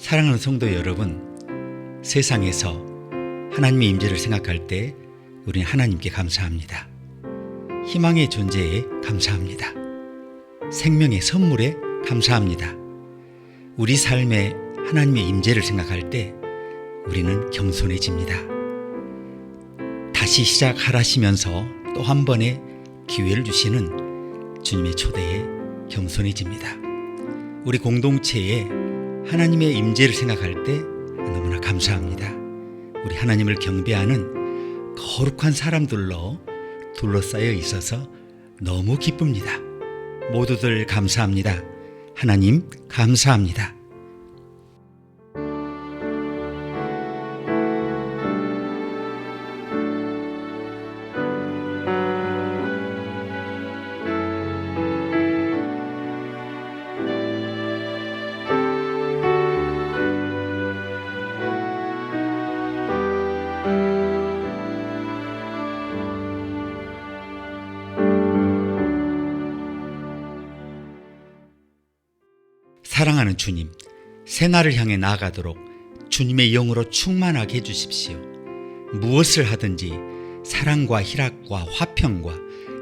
사랑하는 성도 여러분, 세상에서 하나님의 임재를 생각할 때 우리는 하나님께 감사합니다. 희망의 존재에 감사합니다. 생명의 선물에 감사합니다. 우리 삶에 하나님의 임재를 생각할 때 우리는 겸손해집니다. 다시 시작하라시면서 또 한 번의 기회를 주시는 주님의 초대에 겸손해집니다. 우리 공동체에 하나님의 임재를 생각할 때 너무나 감사합니다. 우리 하나님을 경배하는 거룩한 사람들로 둘러싸여 있어서 너무 기쁩니다. 모두들 감사합니다. 하나님 감사합니다. 사랑하는 주님, 새날을 향해 나아가도록 주님의 영으로 충만하게 해주십시오. 무엇을 하든지 사랑과 희락과 화평과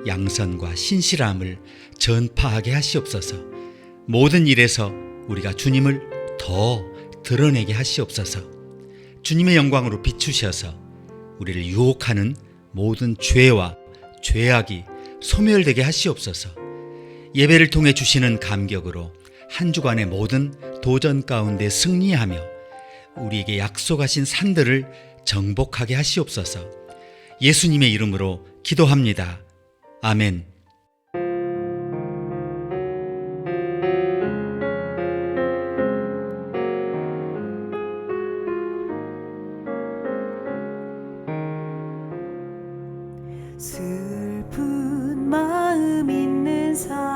양선과 신실함을 전파하게 하시옵소서. 모든 일에서 우리가 주님을 더 드러내게 하시옵소서. 주님의 영광으로 비추셔서 우리를 유혹하는 모든 죄와 죄악이 소멸되게 하시옵소서. 예배를 통해 주시는 감격으로 한 주간의 모든 도전 가운데 승리하며 우리에게 약속하신 산들을 정복하게 하시옵소서. 예수님의 이름으로 기도합니다. 아멘. 슬픈 마음 있는 사람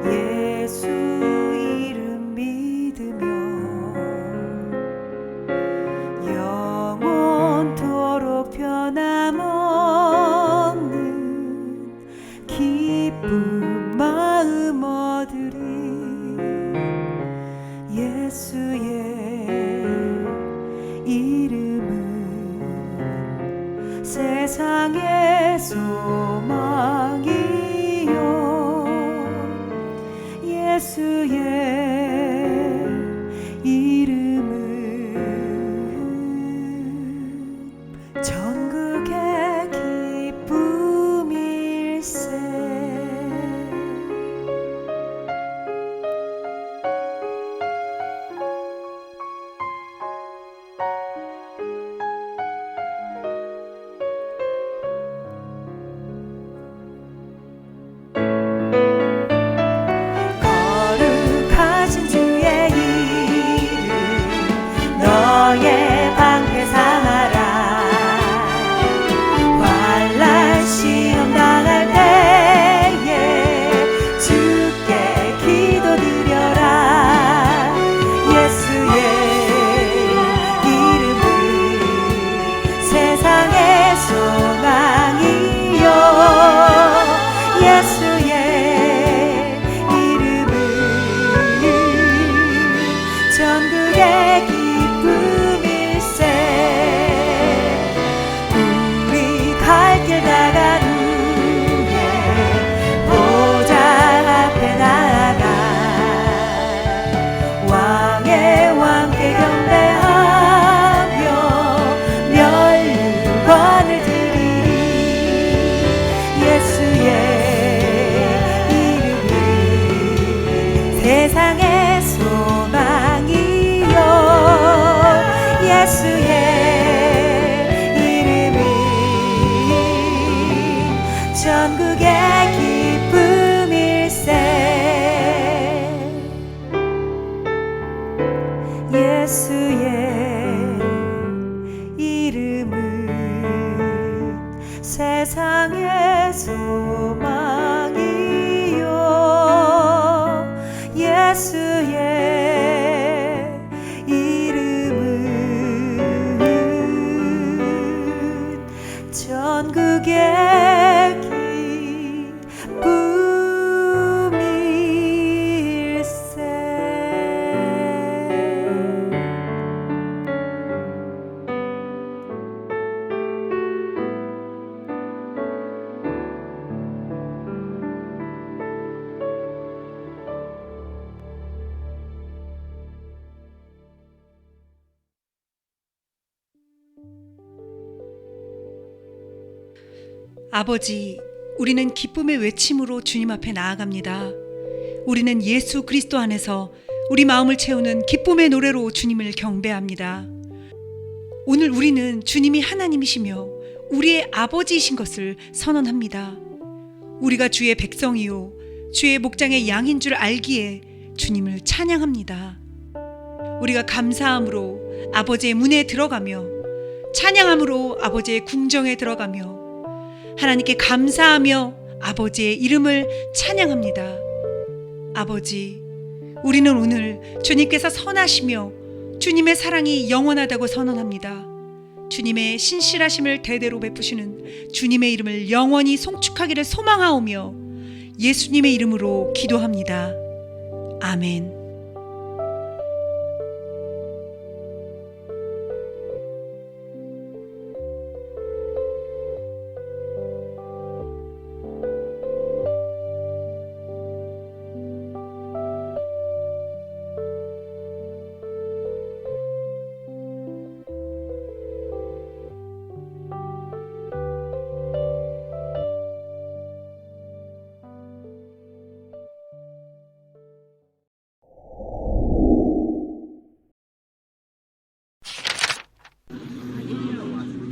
예수 이름 믿으며 영원토록 변함없는 기쁜 마음 얻으리. 예수의 이름은 세상의 소망이요 예수의 이름은 전국의 기쁨일세. 거룩하신 주의 이름 너의 방패 삼아라. 환난 시험 당할 때에 주께 기도드려라. 예수의 이름은 세상의 소망이요 예수의 이름은 전국의 기쁨일세. 우리 갈 길 나간 후에 보좌 앞에 나아가 왕의 왕께 경배하며 면류관을 드리리. 예수의 이름은 세상의 소망이요 예수의 이름은 전국의 기쁨일세. 예수의 이름은 세상의 소망이요 예수의 이름은 전국의 기쁨일세. 아버지, 우리는 기쁨의 외침으로 주님 앞에 나아갑니다. 우리는 예수 그리스도 안에서 우리 마음을 채우는 기쁨의 노래로 주님을 경배합니다. 오늘 우리는 주님이 하나님이시며 우리의 아버지이신 것을 선언합니다. 우리가 주의 백성이요 주의 목장의 양인 줄 알기에 주님을 찬양합니다. 우리가 감사함으로 아버지의 문에 들어가며 찬양함으로 아버지의 궁정에 들어가며 하나님께 감사하며 아버지의 이름을 찬양합니다. 아버지, 우리는 오늘 주님께서 선하시며 주님의 사랑이 영원하다고 선언합니다. 주님의 신실하심을 대대로 베푸시는 주님의 이름을 영원히 송축하기를 소망하오며 예수님의 이름으로 기도합니다. 아멘.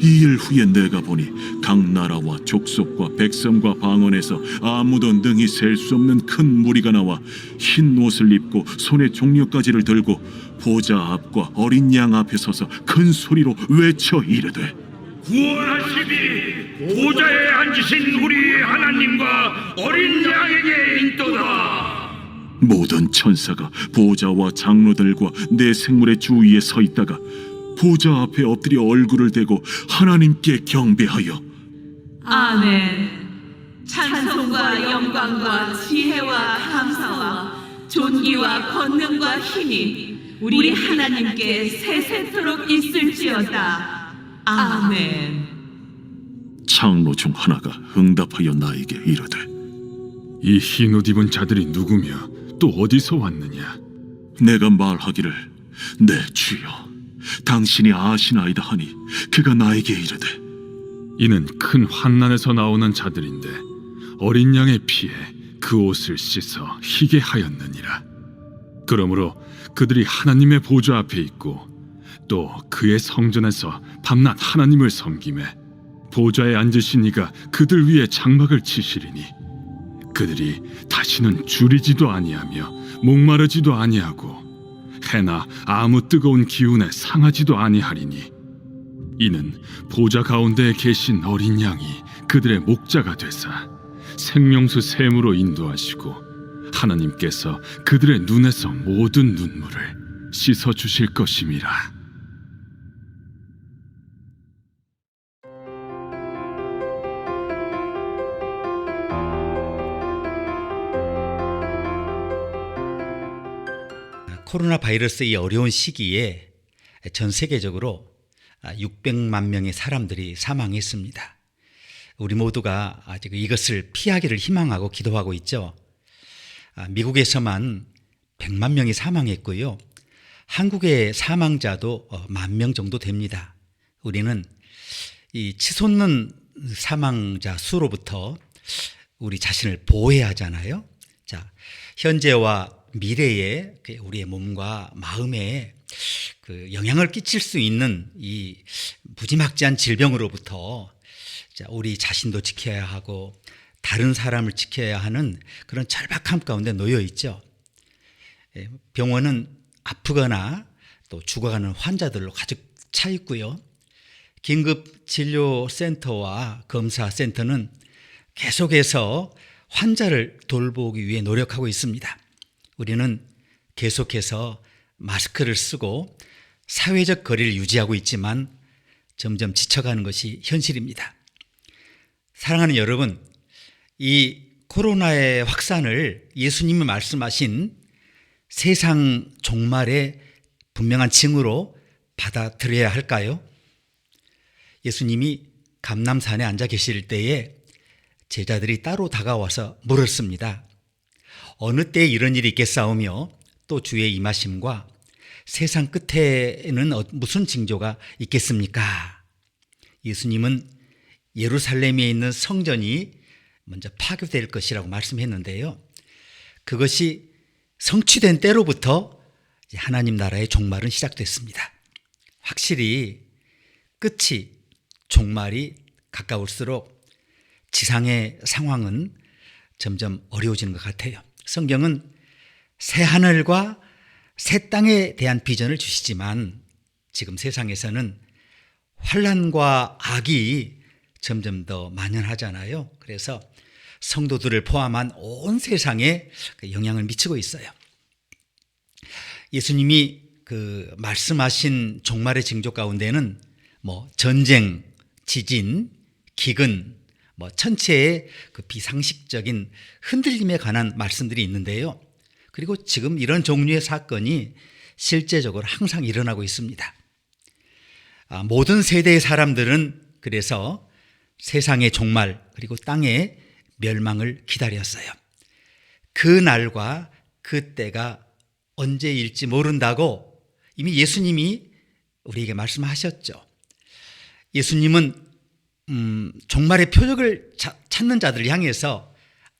이 일 후에 내가 보니 각 나라와 족속과 백성과 방언에서 아무도 능히 셀 수 없는 큰 무리가 나와 흰 옷을 입고 손에 종려가지를 들고 보좌 앞과 어린 양 앞에 서서 큰 소리로 외쳐 이르되 구원하시니 보좌에 앉으신 우리 하나님과 어린 양에게 있도다. 모든 천사가 보좌와 장로들과 내 생물의 주위에 서 있다가 보좌 앞에 엎드려 얼굴을 대고 하나님께 경배하여 아멘. 찬송과 영광과 지혜와 감사와 존귀와 권능과 힘이 우리 하나님께 세세토록 있을지어다. 아멘. 장로 중 하나가 응답하여 나에게 이르되 이 흰 옷 입은 자들이 누구며 또 어디서 왔느냐? 내가 말하기를 내 주여 당신이 아시나이다 하니 그가 나에게 이르되 이는 큰 환난에서 나오는 자들인데 어린 양의 피에 그 옷을 씻어 희게 하였느니라. 그러므로 그들이 하나님의 보좌 앞에 있고 또 그의 성전에서 밤낮 하나님을 섬기매 보좌에 앉으신 이가 그들 위에 장막을 치시리니 그들이 다시는 줄이지도 아니하며 목마르지도 아니하고 해나 아무 뜨거운 기운에 상하지도 아니하리니 이는 보좌 가운데에 계신 어린 양이 그들의 목자가 되사 생명수 샘으로 인도하시고 하나님께서 그들의 눈에서 모든 눈물을 씻어 주실 것임이라. 코로나 바이러스의 어려운 시기에 전 세계적으로 600만 명의 사람들이 사망했습니다. 우리 모두가 아직 이것을 피하기를 희망하고 기도하고 있죠. 미국에서만 100만 명이 사망했고요. 한국의 사망자도 10,000명 정도 됩니다. 우리는 이 치솟는 사망자 수로부터 우리 자신을 보호해야 하잖아요. 자, 현재와 미래에 우리의 몸과 마음에 그 영향을 끼칠 수 있는 이 무지막지한 질병으로부터 우리 자신도 지켜야 하고 다른 사람을 지켜야 하는 그런 절박함 가운데 놓여 있죠. 병원은 아프거나 또 죽어가는 환자들로 가득 차 있고요. 긴급진료센터와 검사센터는 계속해서 환자를 돌보기 위해 노력하고 있습니다. 우리는 계속해서 마스크를 쓰고 사회적 거리를 유지하고 있지만 점점 지쳐가는 것이 현실입니다. 사랑하는 여러분, 이 코로나의 확산을 예수님이 말씀하신 세상 종말의 분명한 징후로 받아들여야 할까요? 예수님이 감람산에 앉아 계실 때에 제자들이 따로 다가와서 물었습니다. 어느 때에 이런 일이 있겠사오며 또 주의 임하심과 세상 끝에는 무슨 징조가 있겠습니까? 예수님은 예루살렘에 있는 성전이 먼저 파괴될 것이라고 말씀했는데요. 그것이 성취된 때로부터 하나님 나라의 종말은 시작됐습니다. 확실히 끝이, 종말이 가까울수록 지상의 상황은 점점 어려워지는 것 같아요. 성경은 새 하늘과 새 땅에 대한 비전을 주시지만 지금 세상에서는 환난과 악이 점점 더 만연하잖아요. 그래서 성도들을 포함한 온 세상에 영향을 미치고 있어요. 예수님이 말씀하신 종말의 징조 가운데는 전쟁, 지진, 기근, 천체의 비상식적인 흔들림에 관한 말씀들이 있는데요. 그리고 지금 이런 종류의 사건이 실제적으로 항상 일어나고 있습니다. 모든 세대의 사람들은 그래서 세상의 종말 그리고 땅의 멸망을 기다렸어요. 그 날과 그 때가 언제일지 모른다고 이미 예수님이 우리에게 말씀하셨죠. 예수님은 종말의 표적을 찾는 자들을 향해서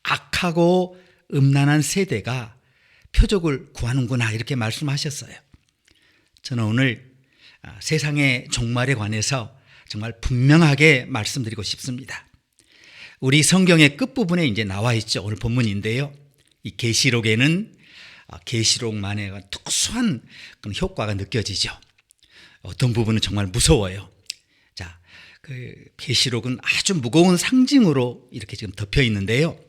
악하고 음란한 세대가 표적을 구하는구나 이렇게 말씀하셨어요. 저는 오늘 세상의 종말에 관해서 정말 분명하게 말씀드리고 싶습니다. 우리 성경의 끝부분에 이제 나와 있죠. 오늘 본문인데요. 이 계시록에는 계시록만의 특수한 그런 효과가 느껴지죠. 어떤 부분은 정말 무서워요. 자, 계시록은 아주 무거운 상징으로 이렇게 지금 덮여 있는데요.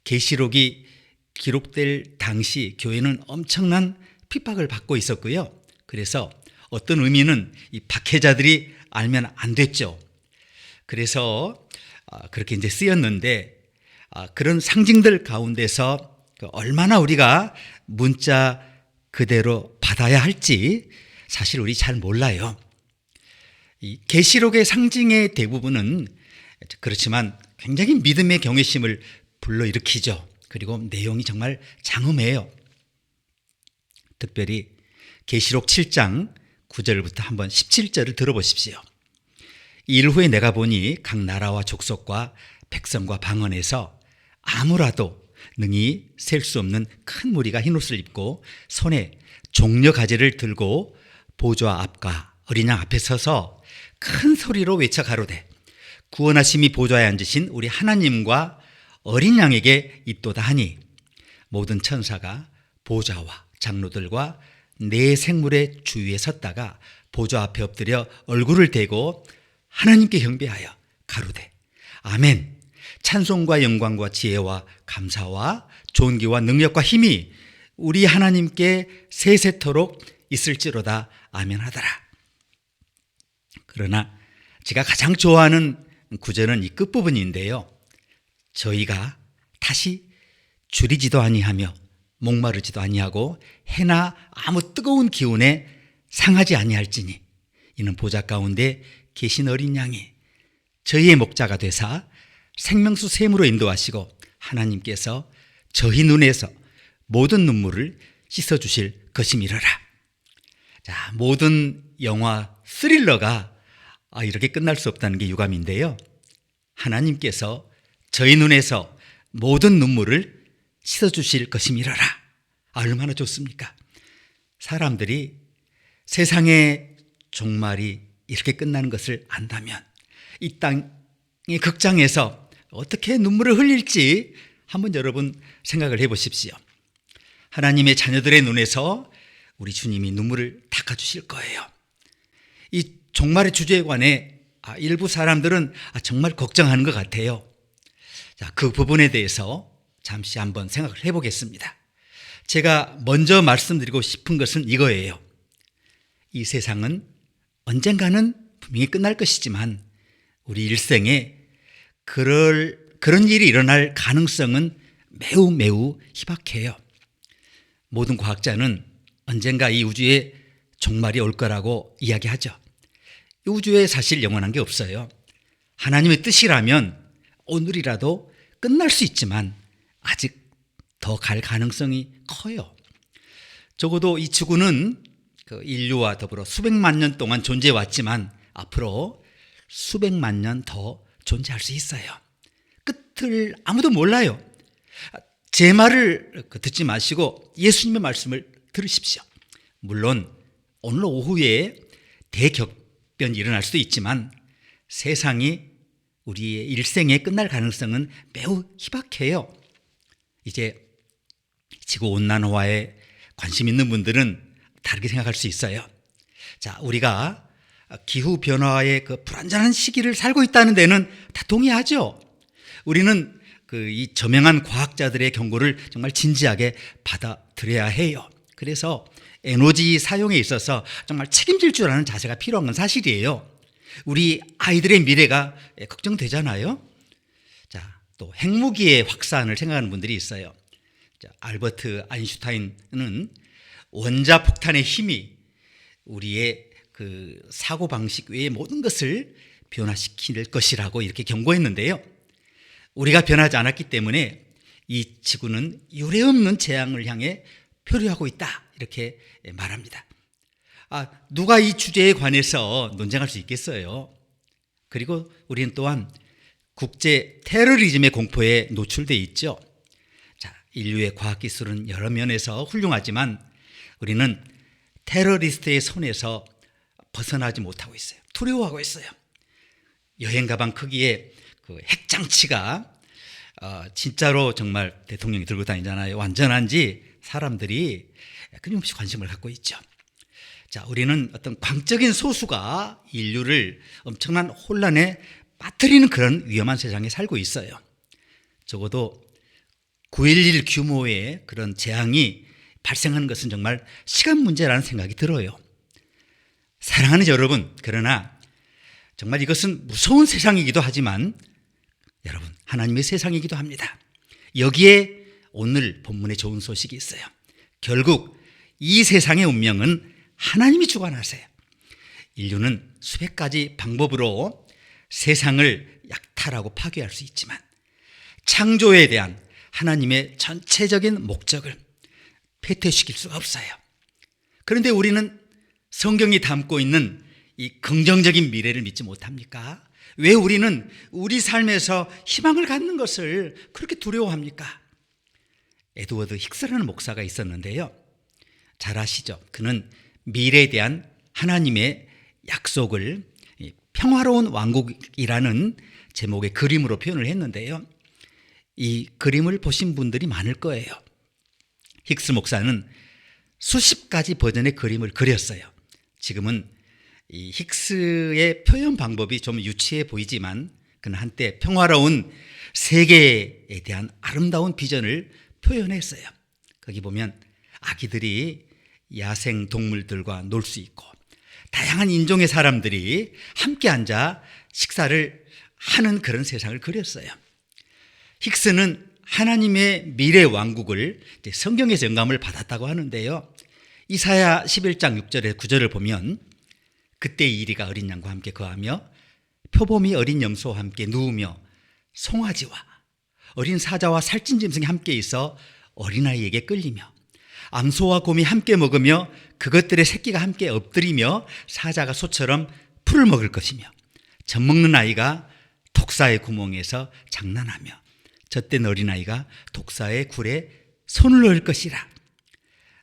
계시록이 기록될 당시 교회는 엄청난 핍박을 받고 있었고요. 그래서 어떤 의미는 이 박해자들이 알면 안 됐죠. 그래서 그렇게 이제 쓰였는데 그런 상징들 가운데서 얼마나 우리가 문자 그대로 받아야 할지 사실 우리 잘 몰라요. 이 계시록의 상징의 대부분은 그렇지만 굉장히 믿음의 경외심을 불러일으키죠. 그리고 내용이 정말 장엄해요. 특별히 계시록 7장 9절부터 한번 17절을 들어보십시오. 일 후에 내가 보니 각 나라와 족속과 백성과 방언에서 아무라도 능히 셀 수 없는 큰 무리가 흰옷을 입고 손에 종려 가지를 들고 보좌 앞과 어린 양 앞에 서서 큰 소리로 외쳐 가로되 구원하심이 보좌에 앉으신 우리 하나님과 어린 양에게 있도다 하니 모든 천사가 보좌와 장로들과 네 생물의 주위에 섰다가 보좌 앞에 엎드려 얼굴을 대고 하나님께 경배하여 가로되 아멘. 찬송과 영광과 지혜와 감사와 존귀와 능력과 힘이 우리 하나님께 세세토록 있을지로다. 아멘 하더라. 그러나 제가 가장 좋아하는 구절은 이 끝부분인데요. 저희가 다시 줄이지도 아니하며 목마르지도 아니하고 해나 아무 뜨거운 기운에 상하지 아니할지니 이는 보좌 가운데 계신 어린 양이 저희의 목자가 되사 생명수 샘으로 인도하시고 하나님께서 저희 눈에서 모든 눈물을 씻어주실 것임이러라. 자, 모든 영화 스릴러가 이렇게 끝날 수 없다는 게 유감인데요. 하나님께서 저희 눈에서 모든 눈물을 씻어주실 것임이러라. 얼마나 좋습니까? 사람들이 세상의 종말이 이렇게 끝나는 것을 안다면 이 땅의 극장에서 어떻게 눈물을 흘릴지 한번 여러분 생각을 해보십시오. 하나님의 자녀들의 눈에서 우리 주님이 눈물을 닦아주실 거예요. 이 종말의 주제에 관해 일부 사람들은 정말 걱정하는 것 같아요. 자, 그 부분에 대해서 잠시 한번 생각을 해보겠습니다. 제가 먼저 말씀드리고 싶은 것은 이거예요. 이 세상은 언젠가는 분명히 끝날 것이지만 우리 일생에 그런 일이 일어날 가능성은 매우 희박해요. 모든 과학자는 언젠가 이 우주에 종말이 올 거라고 이야기하죠. 이 우주에 사실 영원한 게 없어요. 하나님의 뜻이라면 오늘이라도 끝날 수 있지만 아직 더 갈 가능성이 커요. 적어도 이 지구는 인류와 더불어 수백만 년 동안 존재해 왔지만 앞으로 수백만 년 더 존재할 수 있어요. 끝을 아무도 몰라요. 제 말을 듣지 마시고 예수님의 말씀을 들으십시오. 물론 오늘 오후에 대격변이 일어날 수도 있지만 세상이 우리의 일생에 끝날 가능성은 매우 희박해요. 이제 지구온난화에 관심 있는 분들은 다르게 생각할 수 있어요. 자, 우리가 기후변화의 그 불완전한 시기를 살고 있다는 데는 다 동의하죠. 우리는 이 저명한 과학자들의 경고를 정말 진지하게 받아들여야 해요. 그래서 에너지 사용에 있어서 정말 책임질 줄 아는 자세가 필요한 건 사실이에요. 우리 아이들의 미래가 걱정되잖아요. 자, 또 핵무기의 확산을 생각하는 분들이 있어요. 자, 알버트 아인슈타인은 원자폭탄의 힘이 우리의 그 사고방식 외의 모든 것을 변화시킬 것이라고 이렇게 경고했는데요. 우리가 변하지 않았기 때문에 이 지구는 유례없는 재앙을 향해 표류하고 있다, 이렇게 말합니다. 누가 이 주제에 관해서 논쟁할 수 있겠어요? 그리고 우리는 또한 국제 테러리즘의 공포에 노출되어 있죠. 자, 인류의 과학기술은 여러 면에서 훌륭하지만 우리는 테러리스트의 손에서 벗어나지 못하고 있어요. 두려워하고 있어요. 여행 가방 크기의 그 핵장치가 진짜로 정말 대통령이 들고 다니잖아요. 완전한지 사람들이 끊임없이 관심을 갖고 있죠. 자, 우리는 어떤 광적인 소수가 인류를 엄청난 혼란에 빠뜨리는 그런 위험한 세상에 살고 있어요. 적어도 9.11 규모의 그런 재앙이 발생하는 것은 정말 시간 문제라는 생각이 들어요. 사랑하는 여러분, 그러나 정말 이것은 무서운 세상이기도 하지만 여러분, 하나님의 세상이기도 합니다. 여기에 오늘 본문에 좋은 소식이 있어요. 결국 이 세상의 운명은 하나님이 주관하세요. 인류는 수백 가지 방법으로 세상을 약탈하고 파괴할 수 있지만 창조에 대한 하나님의 전체적인 목적을 폐퇴시킬 수가 없어요. 그런데 우리는 성경이 담고 있는 이 긍정적인 미래를 믿지 못합니까? 왜 우리는 우리 삶에서 희망을 갖는 것을 그렇게 두려워합니까? 에드워드 힉스라는 목사가 있었는데요. 잘 아시죠? 그는 미래에 대한 하나님의 약속을 평화로운 왕국이라는 제목의 그림으로 표현을 했는데요. 이 그림을 보신 분들이 많을 거예요. 힉스 목사는 수십 가지 버전의 그림을 그렸어요. 지금은 이 힉스의 표현 방법이 좀 유치해 보이지만 그는 한때 평화로운 세계에 대한 아름다운 비전을 표현했어요. 거기 보면 아기들이 야생 동물들과 놀 수 있고 다양한 인종의 사람들이 함께 앉아 식사를 하는 그런 세상을 그렸어요. 힉스는 하나님의 미래 왕국을 성경에서 영감을 받았다고 하는데요. 이사야 11장 6절에 9절을 보면 그때 이리가 어린 양과 함께 거하며 표범이 어린 염소와 함께 누우며 송아지와 어린 사자와 살찐 짐승이 함께 있어 어린아이에게 끌리며 암소와 곰이 함께 먹으며 그것들의 새끼가 함께 엎드리며 사자가 소처럼 풀을 먹을 것이며 젖 먹는 아이가 독사의 구멍에서 장난하며 젖된 어린아이가 독사의 굴에 손을 넣을 것이라.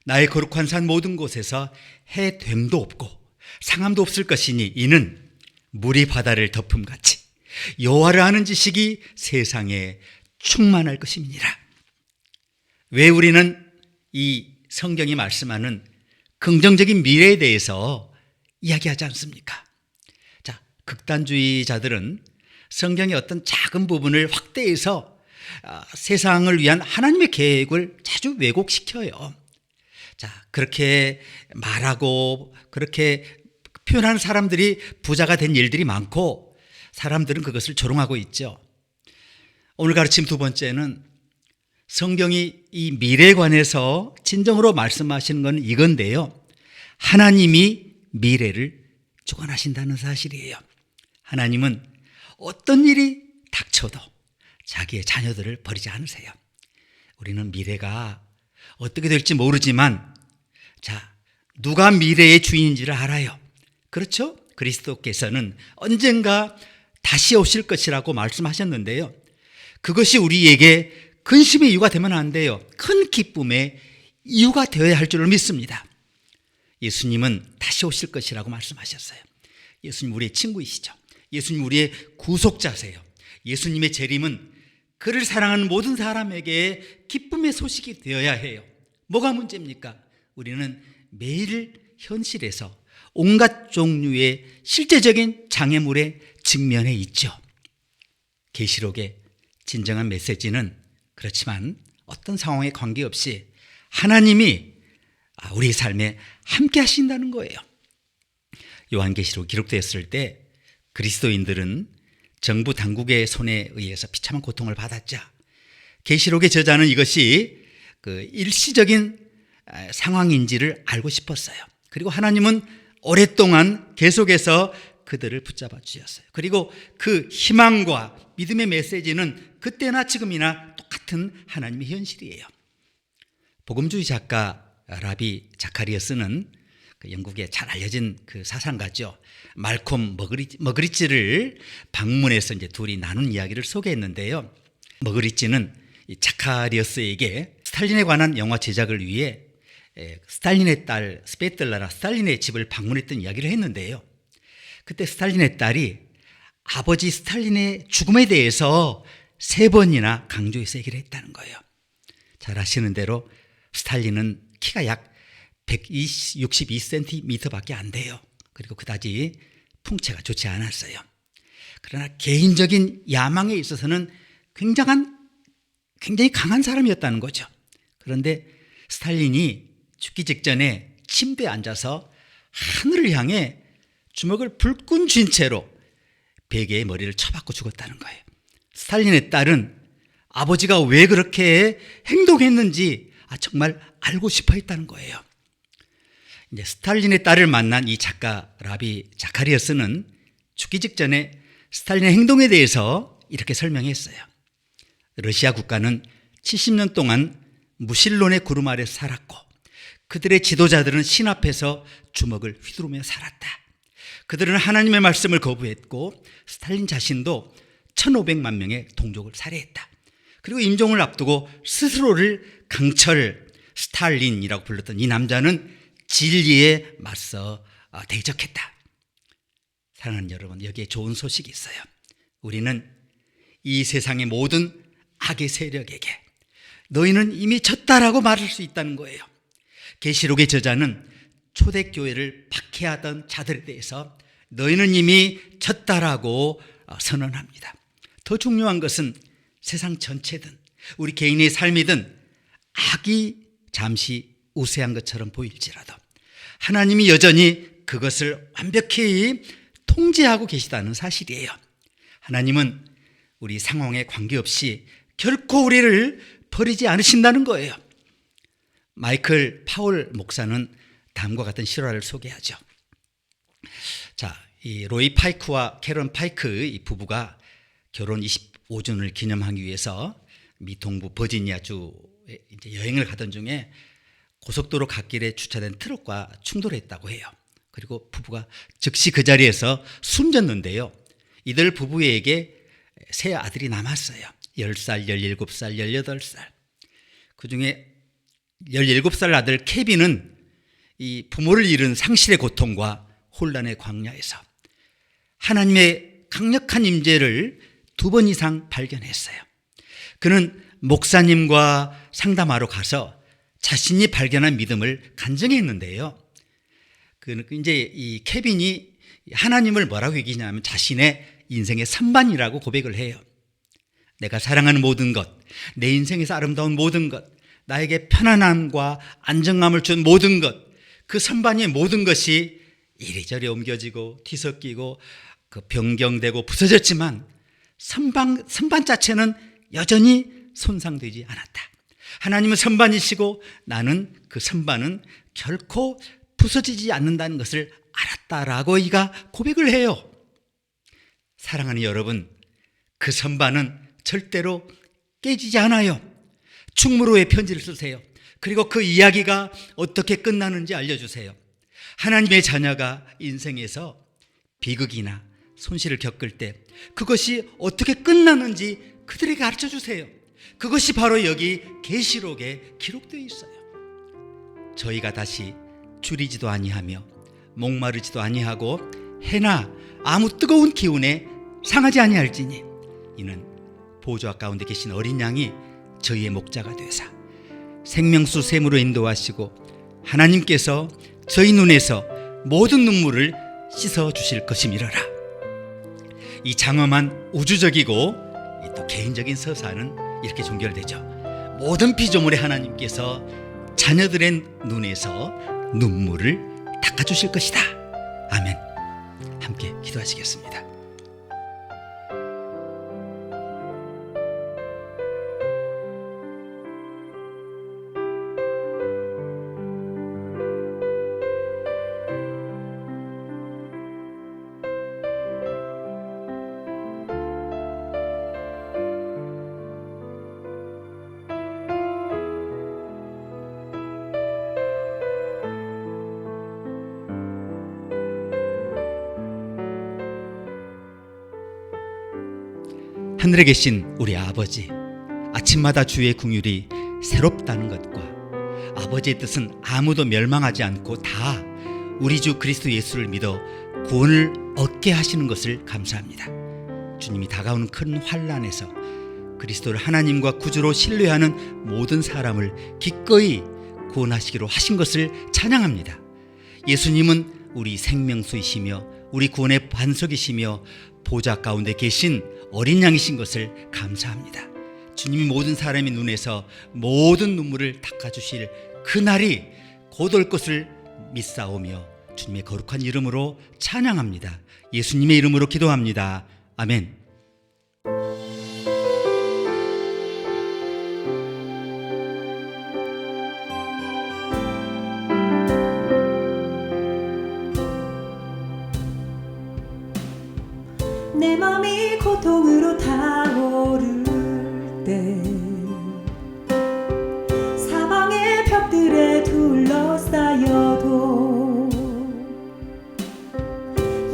나의 거룩한 산 모든 곳에서 해됨도 없고 상함도 없을 것이니 이는 물이 바다를 덮음같이 여호와를 아는 지식이 세상에 충만할 것임이니라. 왜 우리는 이 성경이 말씀하는 긍정적인 미래에 대해서 이야기하지 않습니까? 자, 극단주의자들은 성경의 어떤 작은 부분을 확대해서 세상을 위한 하나님의 계획을 자주 왜곡시켜요. 자, 그렇게 말하고 그렇게 표현하는 사람들이 부자가 된 일들이 많고 사람들은 그것을 조롱하고 있죠. 오늘 가르침 두 번째는 성경이 이 미래에 관해서 진정으로 말씀하시는 건 이건데요. 하나님이 미래를 주관하신다는 사실이에요. 하나님은 어떤 일이 닥쳐도 자기의 자녀들을 버리지 않으세요. 우리는 미래가 어떻게 될지 모르지만 자, 누가 미래의 주인인지를 알아요. 그렇죠? 그리스도께서는 언젠가 다시 오실 것이라고 말씀하셨는데요. 그것이 우리에게 근심의 이유가 되면 안 돼요. 큰 기쁨의 이유가 되어야 할 줄을 믿습니다. 예수님은 다시 오실 것이라고 말씀하셨어요. 예수님 우리의 친구이시죠. 예수님 우리의 구속자세요. 예수님의 재림은 그를 사랑하는 모든 사람에게 기쁨의 소식이 되어야 해요. 뭐가 문제입니까? 우리는 매일 현실에서 온갖 종류의 실제적인 장애물에 직면해 있죠. 계시록의 진정한 메시지는 그렇지만 어떤 상황에 관계없이 하나님이 우리 삶에 함께 하신다는 거예요. 요한계시록 기록되었을 때 그리스도인들은 정부 당국의 손에 의해서 비참한 고통을 받았자 계시록의 저자는 이것이 일시적인 상황인지를 알고 싶었어요. 그리고 하나님은 오랫동안 계속해서 그들을 붙잡아 주셨어요. 그리고 그 희망과 믿음의 메시지는 그때나 지금이나 똑같은 하나님의 현실이에요. 복음주의 작가 라비 자카리어스는 영국의 잘 알려진 그 사상가죠. 말콤 머그리치를 방문해서 이제 둘이 나눈 이야기를 소개했는데요. 머그리치는 이 자카리어스에게 스탈린에 관한 영화 제작을 위해 스탈린의 딸 스베틀라나 스탈린의 집을 방문했던 이야기를 했는데요. 그때 스탈린의 딸이 아버지 스탈린의 죽음에 대해서 3번이나 강조해서 얘기를 했다는 거예요. 잘 아시는 대로 스탈린은 키가 약 162cm 밖에 안 돼요. 그리고 그다지 풍채가 좋지 않았어요. 그러나 개인적인 야망에 있어서는 굉장히 강한 사람이었다는 거죠. 그런데 스탈린이 죽기 직전에 침대에 앉아서 하늘을 향해 주먹을 불끈 쥔 채로 베개에 머리를 쳐박고 죽었다는 거예요. 스탈린의 딸은 아버지가 왜 그렇게 행동했는지 정말 알고 싶어 했다는 거예요. 이제 스탈린의 딸을 만난 이 작가 라비 자카리어스는 죽기 직전에 스탈린의 행동에 대해서 이렇게 설명했어요. 러시아 국가는 70년 동안 무신론의 구름 아래서 살았고 그들의 지도자들은 신 앞에서 주먹을 휘두르며 살았다. 그들은 하나님의 말씀을 거부했고 스탈린 자신도 1500만 명의 동족을 살해했다. 그리고 임종을 앞두고 스스로를 강철 스탈린이라고 불렀던 이 남자는 진리에 맞서 대적했다. 사랑하는 여러분, 여기에 좋은 소식이 있어요. 우리는 이 세상의 모든 악의 세력에게 너희는 이미 졌다라고 말할 수 있다는 거예요. 계시록의 저자는 초대교회를 박해하던 자들에 대해서 너희는 이미 졌다라고 선언합니다. 더 중요한 것은 세상 전체든 우리 개인의 삶이든 악이 잠시 우세한 것처럼 보일지라도 하나님이 여전히 그것을 완벽히 통제하고 계시다는 사실이에요. 하나님은 우리 상황에 관계없이 결코 우리를 버리지 않으신다는 거예요. 마이클 파울 목사는 다음과 같은 실화를 소개하죠. 자, 이 로이 파이크와 캐런 파이크 이 부부가 결혼 25주년을 기념하기 위해서 미 동부 버지니아주에 이제 여행을 가던 중에 고속도로 갓길에 주차된 트럭과 충돌했다고 해요. 그리고 부부가 즉시 그 자리에서 숨졌는데요. 이들 부부에게 3 아들이 남았어요. 10살, 17살, 18살. 그중에 17살 아들 케빈은 이 부모를 잃은 상실의 고통과 혼란의 광야에서 하나님의 강력한 임재를 2번 이상 발견했어요. 그는 목사님과 상담하러 가서 자신이 발견한 믿음을 간증했는데요. 이제 이 케빈이 하나님을 뭐라고 얘기냐면 자신의 인생의 선반이라고 고백을 해요. 내가 사랑하는 모든 것, 내 인생에서 아름다운 모든 것, 나에게 편안함과 안정감을 준 모든 것, 그 선반의 모든 것이 이리저리 옮겨지고 뒤섞이고 변경되고 부서졌지만 선반 자체는 여전히 손상되지 않았다. 하나님은 선반이시고 나는 그 선반은 결코 부서지지 않는다는 것을 알았다라고 이가 고백을 해요. 사랑하는 여러분, 그 선반은 절대로 깨지지 않아요. 충무로의 편지를 쓰세요. 그리고 그 이야기가 어떻게 끝나는지 알려주세요. 하나님의 자녀가 인생에서 비극이나 손실을 겪을 때 그것이 어떻게 끝나는지 그들에게 가르쳐 주세요. 그것이 바로 여기 계시록에 기록되어 있어요. 저희가 다시 줄이지도 아니하며 목마르지도 아니하고 해나 아무 뜨거운 기운에 상하지 아니할지니 이는 보좌 가운데 계신 어린 양이 저희의 목자가 되사 생명수 샘으로 인도하시고 하나님께서 저희 눈에서 모든 눈물을 씻어 주실 것임이러라. 이 장엄한 우주적이고 또 개인적인 서사는 이렇게 종결되죠. 모든 피조물의 하나님께서 자녀들의 눈에서 눈물을 닦아주실 것이다. 아멘. 함께 기도하시겠습니다. 하늘에 계신 우리 아버지, 아침마다 주의 긍휼이 새롭다는 것과 아버지의 뜻은 아무도 멸망하지 않고 다 우리 주 그리스도 예수를 믿어 구원을 얻게 하시는 것을 감사합니다. 주님이 다가오는 큰 환난에서 그리스도를 하나님과 구주로 신뢰하는 모든 사람을 기꺼이 구원하시기로 하신 것을 찬양합니다. 예수님은 우리 생명수이시며 우리 구원의 반석이시며 보좌 가운데 계신 어린 양이신 것을 감사합니다. 주님이 모든 사람의 눈에서 모든 눈물을 닦아주실 그날이 곧 올 것을 믿사오며 주님의 거룩한 이름으로 찬양합니다. 예수님의 이름으로 기도합니다. 아멘. 내 맘이 고통으로 타오를 때 사망의 벽들에 둘러싸여도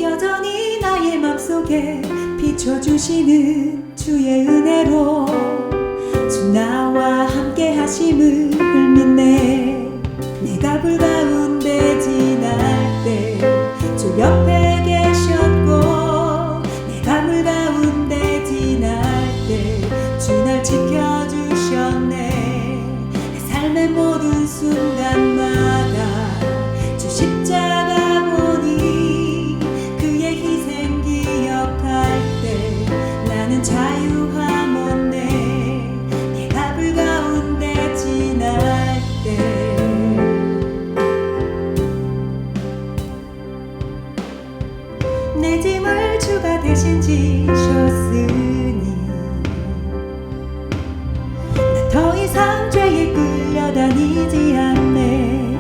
여전히 나의 맘속에 비춰주시는 주의 은혜로 주 나와 함께 하심을 믿네. 내가 불 가운데 지날 때 주 옆에 계셨고 내가 물 가운데 지날 때 주 날 지켜주셨네. 내 삶의 모든 순간마다 주 십자가 보니 그의 희생 기억할 때 나는 자유함 얻네. 내가 불 가운데 지날 때 내 짐을 주가 대신 지셨으니 나 더 이상 죄에 끌려다니지 않네.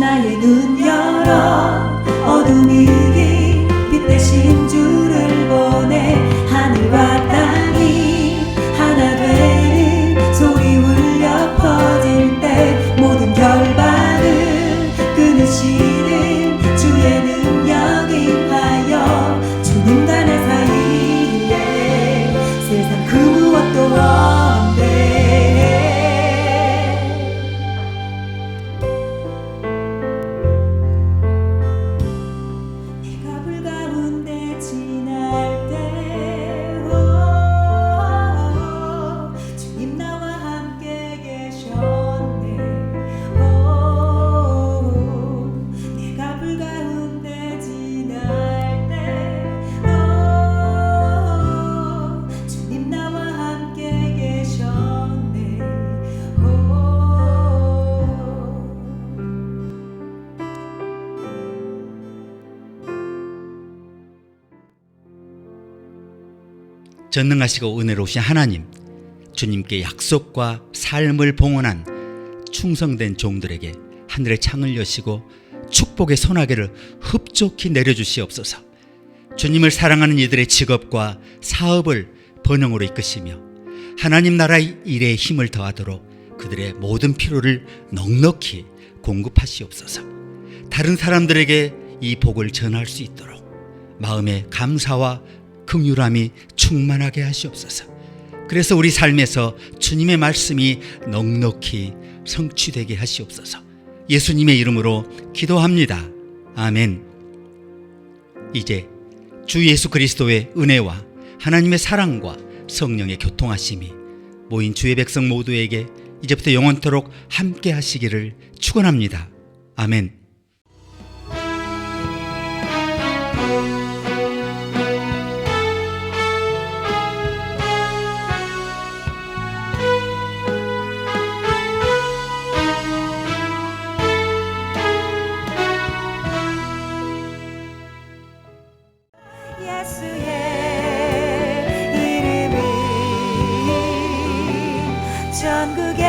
나의 눈 열어 어둠이 이긴 빛 대신 주를 보내 하늘과 땅이 하나 되는 소리 울려 퍼질 때 모든 결박을 끊으시는 주의 능력 임하여 주님과 나 사이에 세상 그 무엇도 원대 내가 불 가운데 지날 때 주님 나와 함께 계셨네 내가 불 가운데 지날 때 주님 나와 함께 계셨네 전능하시고 은혜로우신 하나님, 주님께 약속과 삶을 봉헌한 충성된 종들에게 하늘의 창을 여시고 축복의 소나기를 흡족히 내려주시옵소서. 주님을 사랑하는 이들의 직업과 사업을 번영으로 이끄시며 하나님 나라의 일에 힘을 더하도록 그들의 모든 필요를 넉넉히 공급하시옵소서. 다른 사람들에게 이 복을 전할 수 있도록 마음의 감사와 긍휼함이 충만하게 하시옵소서. 그래서 우리 삶에서 주님의 말씀이 넉넉히 성취되게 하시옵소서. 예수님의 이름으로 기도합니다. 아멘. 이제 주 예수 그리스도의 은혜와 하나님의 사랑과 성령의 교통하심이 모인 주의 백성 모두에게 이제부터 영원토록 함께 하시기를 축원합니다. 아멘. 예수의 이름이 전국에